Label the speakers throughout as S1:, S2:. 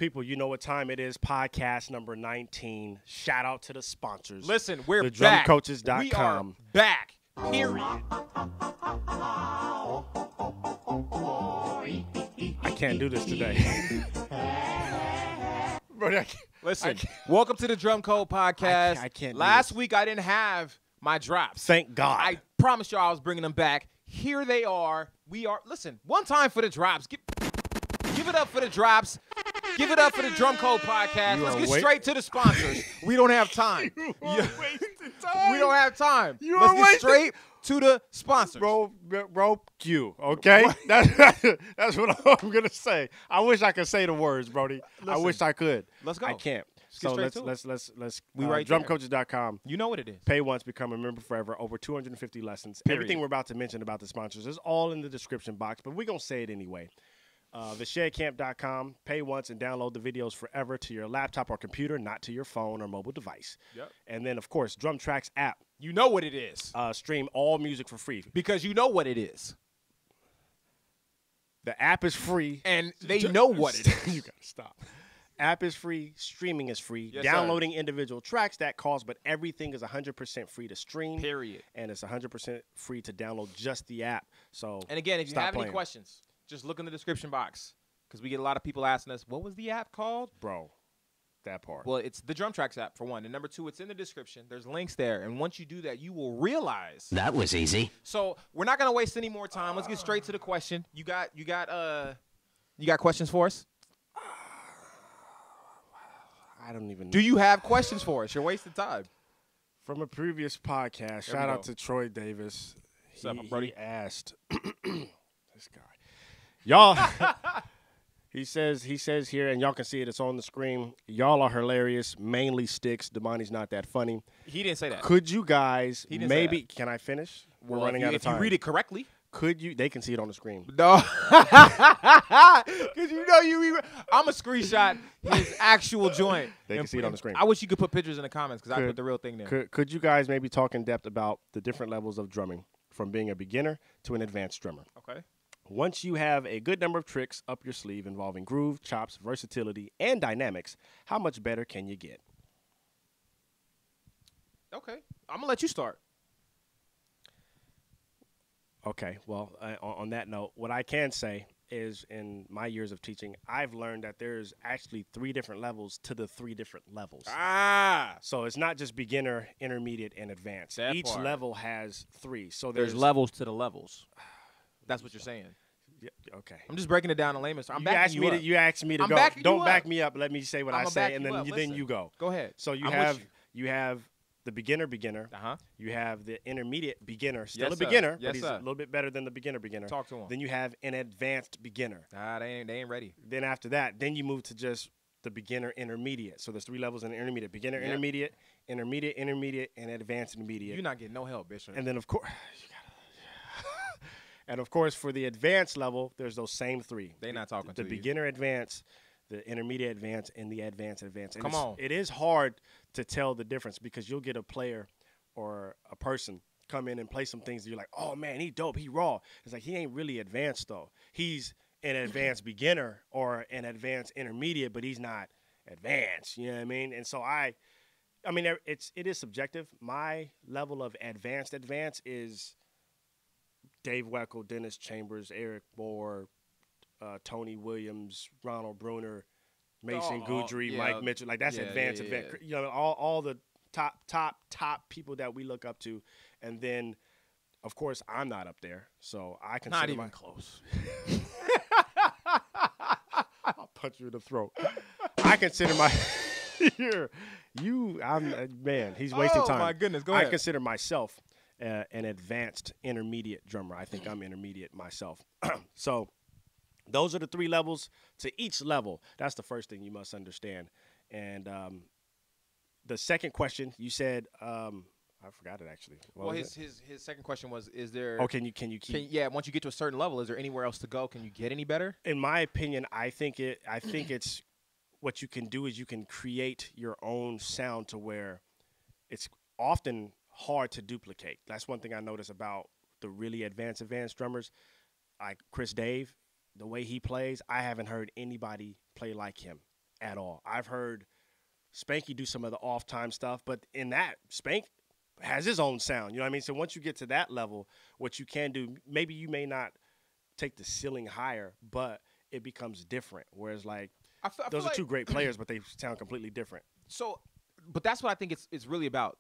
S1: people, you know what time it is. Podcast number 19. Shout out to the sponsors.
S2: Listen, we're
S1: the
S2: back.
S1: DrumCoaches.com.
S2: We are back. Period.
S1: I can't do this today. Bro,
S2: Listen, welcome to the Drum Code Podcast.
S1: I can't do
S2: Last
S1: this.
S2: week, I didn't have my drops.
S1: Thank God.
S2: I promised y'all I was bringing them back. Here they are. Listen, one time for the drops. Give it up for the drops. Give it up for the Drum Code Podcast. Let's get straight to the sponsors. We don't have time.
S1: You are wasting time.
S2: We don't have time.
S1: You
S2: Let's
S1: are
S2: get
S1: wasting-
S2: straight to the sponsors.
S1: Bro, Q, okay? That's what I'm going to say. I wish I could say the words, Brody. I wish I could.
S2: Let's go.
S1: I can't.
S2: get straight to
S1: Let's
S2: We right there.
S1: DrumCoaches.com.
S2: You know what it is.
S1: Pay once, become a member forever. Over 250 lessons.
S2: Period.
S1: Everything we're about to mention about the sponsors is all in the description box, but we're going to say it anyway. TheShedCamp.com. Pay once and download the videos forever to your laptop or computer, not to your phone or mobile device.
S2: Yep.
S1: And then, of course, DrumTrax app.
S2: You know what it is.
S1: Stream all music for free.
S2: Because you know what it is.
S1: The app is free.
S2: And they know what it is.
S1: You got to stop. App is free. Streaming is free.
S2: Yes,
S1: Downloading individual tracks, that costs, but everything is 100% free to stream.
S2: Period.
S1: And it's 100% free to download just the app. So
S2: And again, if you
S1: stop
S2: have
S1: playing.
S2: any questions, just look in the description box. Because we get a lot of people asking us, what was the app called?
S1: Bro, that part.
S2: Well, it's the DrumTrax app, for one. And number two, it's in the description. There's links there. And once you do that, you will realize.
S3: That was easy.
S2: So we're not going to waste any more time. Let's get straight to the question. You got questions for us?
S1: I don't even know.
S2: Do you have questions for us? You're wasting time.
S1: From a previous podcast,
S2: There we
S1: shout
S2: go.
S1: out to Troy Davis.
S2: What's up,
S1: He
S2: Brody?
S1: asked this guy. Y'all he says here, and y'all can see it, it's on the screen. Y'all are hilarious, mainly Sticks. Damani's not that funny.
S2: He didn't say that.
S1: Could you guys
S2: He didn't say
S1: maybe
S2: that.
S1: can I finish? We're
S2: Well,
S1: running out of time.
S2: If you read it correctly.
S1: Could you they can see it on the screen.
S2: No. Because you know I'm going to screenshot his actual joint.
S1: They can see it on the screen.
S2: I wish you could put pictures in the comments because I put the real thing there.
S1: Could you guys maybe talk in depth about the different levels of drumming from being a beginner to an advanced drummer?
S2: Okay.
S1: Once you have a good number of tricks up your sleeve involving groove, chops, versatility, and dynamics, how much better can you get?
S2: Okay. I'm going to let you start.
S1: Okay, well, on that note, what I can say is in my years of teaching, I've learned that there's actually 3 different levels to the 3 different levels. So it's not just beginner, intermediate, and advanced.
S2: That
S1: Each
S2: part.
S1: level has 3. So
S2: There's levels to the levels. That's what you're saying.
S1: Yeah, okay.
S2: I'm just breaking it down in layman's terms.
S1: You asked me to
S2: I'm
S1: go.
S2: backing you
S1: Don't
S2: up.
S1: back me up. Let me say what I
S2: I'ma
S1: say,
S2: back
S1: and
S2: you
S1: then
S2: up.
S1: then
S2: Listen.
S1: you go.
S2: Go ahead.
S1: So you
S2: I'm
S1: have
S2: with
S1: you have the beginner.
S2: Uh-huh.
S1: You have the intermediate beginner, still
S2: Yes,
S1: a
S2: sir.
S1: beginner,
S2: Yes,
S1: but he's
S2: sir.
S1: a little bit better than the beginner.
S2: Talk to him.
S1: Then you have an advanced beginner.
S2: They ain't ready.
S1: Then after that, then you move to just the beginner intermediate. So there's 3 levels in the intermediate: beginner,
S2: Yep.
S1: intermediate, and advanced intermediate.
S2: You're not getting no help, Bishop.
S1: And then of course, and of course for the advanced level, there's those same 3.
S2: They not talking
S1: the
S2: to you.
S1: beginner advance, the intermediate advance, and the advanced advance. And
S2: Come on.
S1: it is hard to tell the difference because you'll get a player or a person come in and play some things that you're like, oh man, he dope, he raw. It's like he ain't really advanced though. He's an advanced beginner or an advanced intermediate, but he's not advanced. You know what I mean? And so I mean it is subjective. My level of advanced is Dave Weckl, Dennis Chambers, Eric Moore, Tony Williams, Ronald Bruner, Mason Goudry,
S2: yeah.
S1: Mike Mitchell. Like that's
S2: Yeah,
S1: advanced.
S2: yeah, yeah.
S1: You know, all the top people that we look up to, and then of course I'm not up there, so I consider
S2: Not even close.
S1: I'll punch you in the throat. I consider my man. He's wasting time.
S2: Oh my goodness, go
S1: I
S2: ahead.
S1: consider myself an advanced intermediate drummer. I think I'm intermediate myself. So those are the 3 levels. To each level, that's the first thing you must understand. And the second question you said, I forgot it actually. What was
S2: his second question was, is there?
S1: Oh, can you keep?
S2: Once you get to a certain level, is there anywhere else to go? Can you get any better?
S1: In my opinion, I think it's what you can do is you can create your own sound to where it's often hard to duplicate. That's one thing I notice about the really advanced drummers, like Chris Dave. The way he plays, I haven't heard anybody play like him. at all. I've heard Spanky do some of the off-time stuff, but in that, Spank has his own sound. You know what I mean? So once you get to that level, what you can do, maybe you may not take the ceiling higher, but it becomes different. Whereas, like, those are two great players, but they sound completely different.
S2: So, but that's what I think it's really about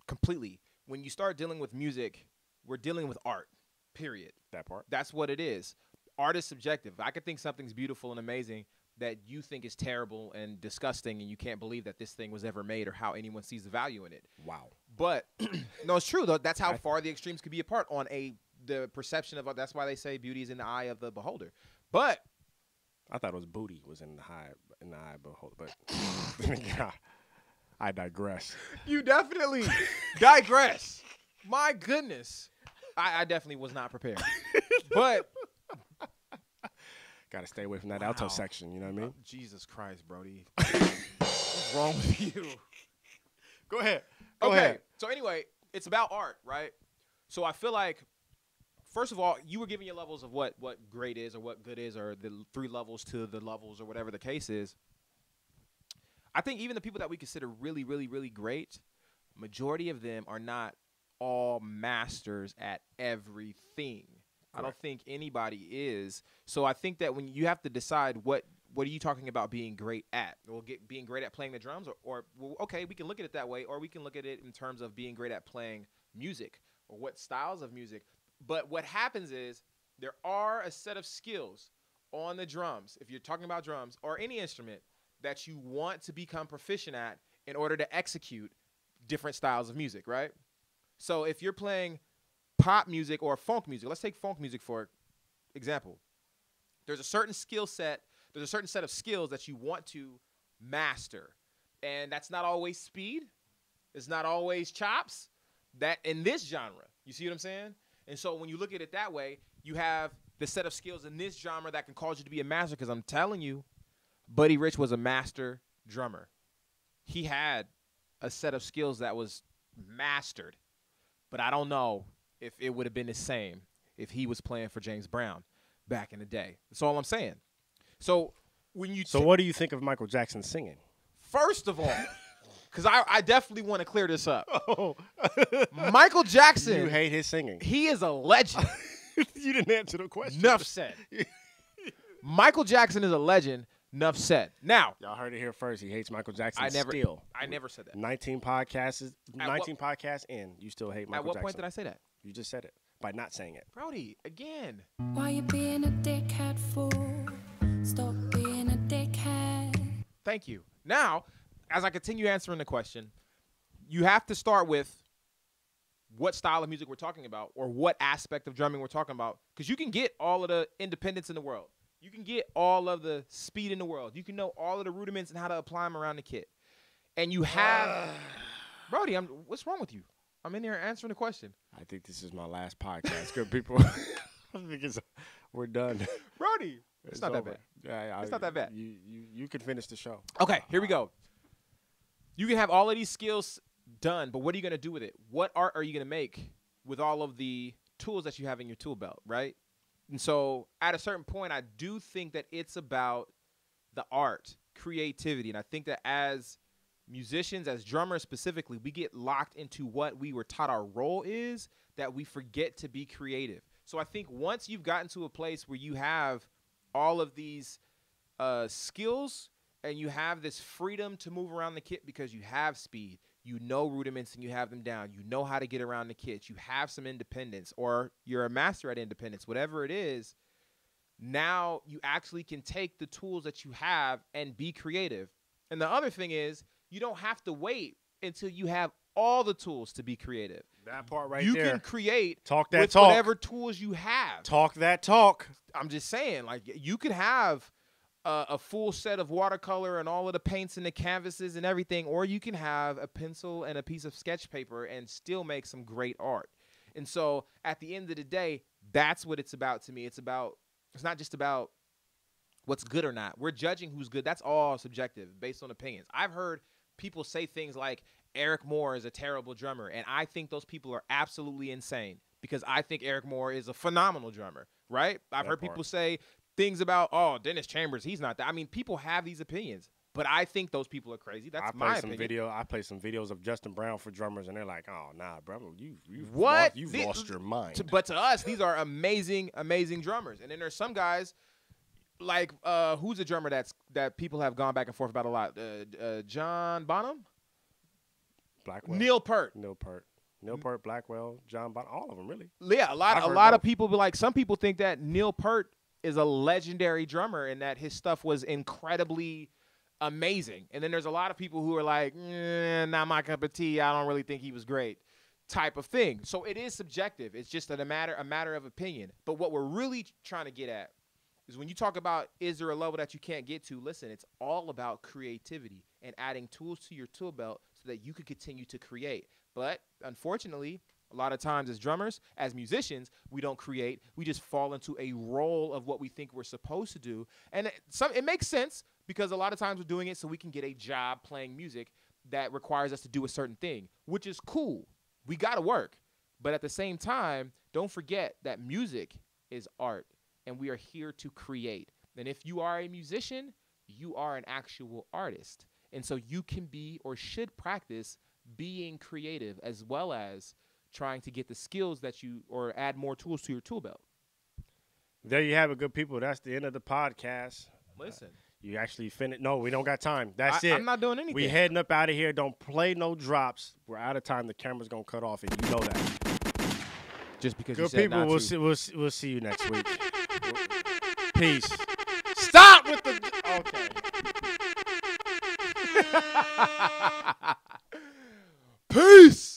S2: completely. When you start dealing with music, we're dealing with art, period.
S1: That part.
S2: That's what it is. Art is subjective. I could think something's beautiful and amazing that you think is terrible and disgusting, and you can't believe that this thing was ever made or how anyone sees the value in it.
S1: Wow.
S2: But no, it's true though. That's how far the extremes could be apart on the perception of. That's why they say beauty is in the eye of the beholder. But
S1: I thought it was booty was in the eye of the beholder. But I digress.
S2: You definitely digress. My goodness, I definitely was not prepared. But
S1: got to stay away from that alto section. You know what I mean?
S2: Jesus Christ, Brody. What's wrong with you?
S1: Go ahead.
S2: Go ahead. So anyway, it's about art, right? So I feel like, first of all, you were giving your levels of what great is or what good is, or the 3 levels to the levels or whatever the case is. I think even the people that we consider really, really, really great, majority of them are not all masters at everything. Correct. I don't think anybody is. So I think that when you have to decide what are you talking about being great at? Well, being great at playing the drums, or well, okay, we can look at it that way, or we can look at it in terms of being great at playing music or what styles of music. But what happens is there are a set of skills on the drums, if you're talking about drums or any instrument, that you want to become proficient at in order to execute different styles of music, right? So if you're playing pop music or funk music, let's take funk music for example. There's a certain skill set, there's a certain set of skills that you want to master. And that's not always speed. It's not always chops. That in this genre, you see what I'm saying? And so when you look at it that way, you have the set of skills in this genre that can cause you to be a master, because I'm telling you, Buddy Rich was a master drummer. He had a set of skills that was mastered, but I don't know if it would have been the same if he was playing for James Brown back in the day. That's all I'm saying. So when you
S1: what do you think of Michael Jackson singing?
S2: First of all, because I definitely want to clear this up. Michael Jackson.
S1: You hate his singing.
S2: He is a legend.
S1: You didn't answer the question.
S2: Enough said. Michael Jackson is a legend. Enough said. Now,
S1: y'all heard it here first. He hates Michael Jackson.
S2: I never said that. 19
S1: podcasts in. You still hate Michael Jackson.
S2: At what point did I say that?
S1: You just said it by not saying it.
S2: Brody, again.
S3: Why you being a dickhead for? Stop being a dickhead.
S2: Thank you. Now, as I continue answering the question, you have to start with what style of music we're talking about or what aspect of drumming we're talking about, because you can get all of the independence in the world. You can get all of the speed in the world. You can know all of the rudiments and how to apply them around the kit. And you have Brody, what's wrong with you? I'm in here answering the question.
S1: I think this is my last podcast. Good people. Because we're done.
S2: Brody, it's not
S1: over.
S2: That bad.
S1: Yeah,
S2: it's not that bad.
S1: You can finish the show.
S2: Okay, here we go. You can have all of these skills done, but what are you going to do with it? What art are you going to make with all of the tools that you have in your tool belt, right? And so at a certain point, I do think that it's about the art, creativity. And I think that as musicians, as drummers specifically, we get locked into what we were taught our role is, that we forget to be creative. So I think once you've gotten to a place where you have all of these skills and you have this freedom to move around the kit because you have speed, you know rudiments and you have them down, you know how to get around the kit, you have some independence, or you're a master at independence, whatever it is, now you actually can take the tools that you have and be creative. And the other thing is, you don't have to wait until you have all the tools to be creative.
S1: That part right
S2: there.
S1: You
S2: can create
S1: with
S2: whatever tools you have.
S1: Talk that talk.
S2: I'm just saying, like, you could have a full set of watercolor and all of the paints and the canvases and everything, or you can have a pencil and a piece of sketch paper and still make some great art. And so at the end of the day, that's what it's about to me. It's not just about what's good or not. We're judging who's good. That's all subjective based on opinions. I've heard people say things like Eric Moore is a terrible drummer, and I think those people are absolutely insane because I think Eric Moore is a phenomenal drummer, right? I've heard people say things about, oh, Dennis Chambers, he's not that. I mean, people have these opinions. But I think those people are crazy. That's my opinion.
S1: I play some videos of Justin Brown for drummers, and they're like, "Oh, nah, bro, you've lost your mind."
S2: But to us, these are amazing, amazing drummers. And then there's some guys like who's a drummer that people have gone back and forth about a lot? John Bonham,
S1: Blackwell,
S2: Neil Peart,
S1: Blackwell, John Bonham, all of them really.
S2: Yeah, a lot of people, like some people think that Neil Peart is a legendary drummer and that his stuff was incredibly amazing. And then there's a lot of people who are like, not my cup of tea. I don't really think he was great, type of thing. So it is subjective. It's just a matter of opinion. But what we're really trying to get at is when you talk about is there a level that you can't get to, listen, it's all about creativity and adding tools to your tool belt so that you can continue to create. But unfortunately, a lot of times as drummers, as musicians, we don't create. We just fall into a role of what we think we're supposed to do. And it makes sense because a lot of times we're doing it so we can get a job playing music that requires us to do a certain thing, which is cool. We got to work. But at the same time, don't forget that music is art, and we are here to create. And if you are a musician, you are an actual artist. And so you can be or should practice being creative as well as trying to get the skills that or add more tools to your tool belt.
S1: There you have it, good people. That's the end of the podcast.
S2: Listen.
S1: You actually finished. No, we don't got time. That's it.
S2: I'm not doing anything.
S1: We heading up out of here. Don't play no drops. We're out of time. The camera's going to cut off, and you know that.
S2: Just because
S1: good
S2: you said
S1: people,
S2: not
S1: we'll see you next week. Peace. Stop with the... Okay.
S2: Peace.